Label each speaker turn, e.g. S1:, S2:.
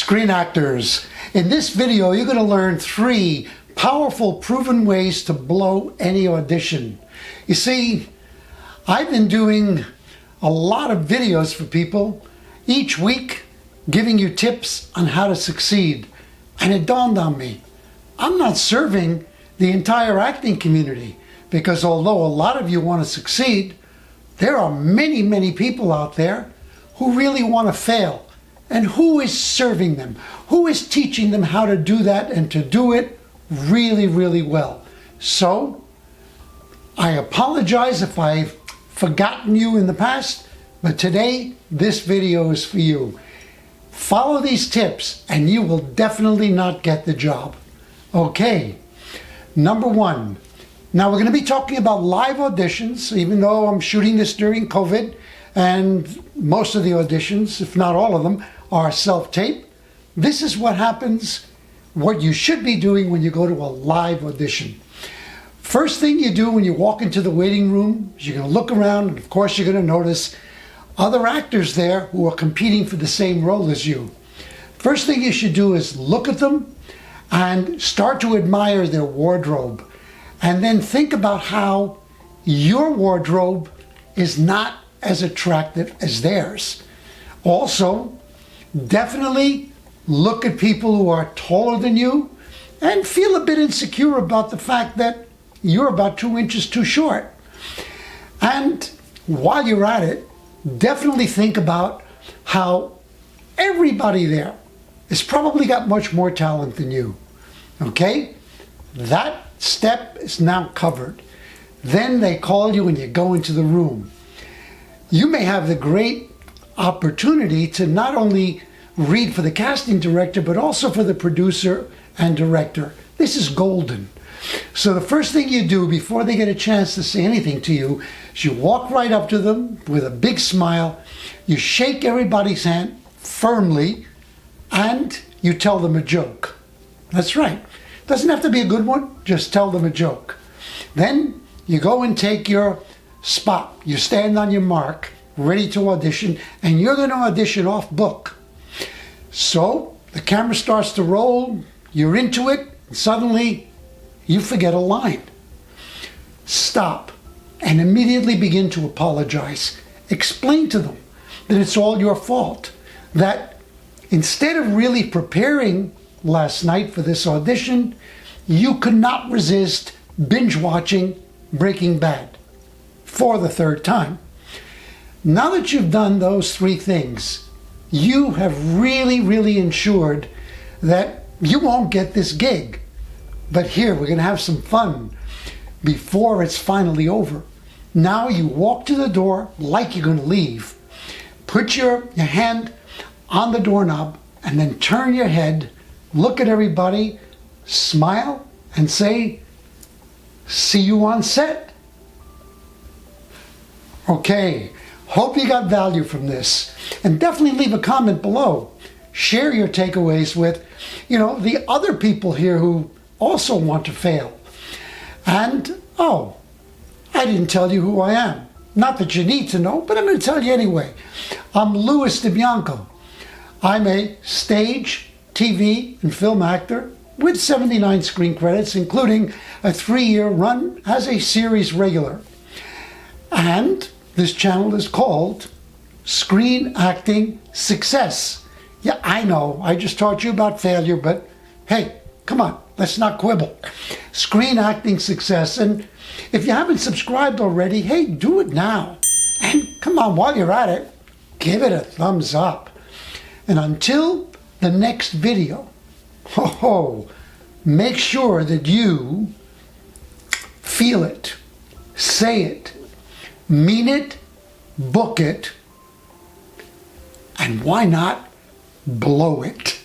S1: Screen actors, in this video you're going to learn 3 powerful proven ways to blow any audition. You see, I've been doing a lot of videos for people each week giving you tips on how to succeed, and it dawned on me, I'm not serving the entire acting community, because although a lot of you want to succeed, there are many people out there who really want to fail. And who is serving them? Who is teaching them how to do that and to do it really well? So, I apologize if I've forgotten you in the past, but today this video is for you. Follow these tips and you will definitely not get the job. Okay, number 1. Now we're going to be talking about live auditions, even though I'm shooting this during COVID, and most of the auditions, if not all of them, are self-tape. This is what happens, what you should be doing when you go to a live audition. First thing you do when you walk into the waiting room is you're going to look around, and of course you're going to notice other actors there who are competing for the same role as you. First thing you should do is look at them and start to admire their wardrobe, and then think about how your wardrobe is not as attractive as theirs. Also, definitely look at people who are taller than you and feel a bit insecure about the fact that you're about 2 inches too short. And while you're at it, definitely think about how everybody there has probably got much more talent than you. Okay? That step is now covered. Then they call you and you go into the room. You may have the great opportunity to not only read for the casting director, but also for the producer and director. This is golden. So the first thing you do before they get a chance to say anything to you is you walk right up to them with a big smile, you shake everybody's hand firmly, and you tell them a joke. That's right. Doesn't have to be a good one, just tell them a joke. Then you go and take your spot. You stand on your mark, ready to audition, and you're going to audition off book. So the camera starts to roll, you're into it, and suddenly you forget a line. Stop and immediately begin to apologize. Explain to them that it's all your fault, that instead of really preparing last night for this audition, you could not resist binge watching Breaking Bad for the 3rd time. Now that you've done those 3 things, you have really ensured that you won't get this gig. But here, we're going to have some fun before it's finally over. Now you walk to the door like you're going to leave. Put your hand on the doorknob and then turn your head, look at everybody, smile, and say, "See you on set." Okay, hope you got value from this. And definitely leave a comment below. Share your takeaways with, the other people here who also want to fail. And, oh, I didn't tell you who I am. Not that you need to know, but I'm going to tell you anyway. I'm Louis DiBianco. I'm a stage, TV, and film actor with 79 screen credits, including a 3-year run as a series regular. And this channel is called Screen Acting Success. Yeah, I know, I just taught you about failure, but hey, come on, let's not quibble. Screen Acting Success. And if you haven't subscribed already, hey, do it now. And come on, while you're at it, give it a thumbs up. And until the next video, make sure that you feel it, say it, mean it, book it, and why not blow it?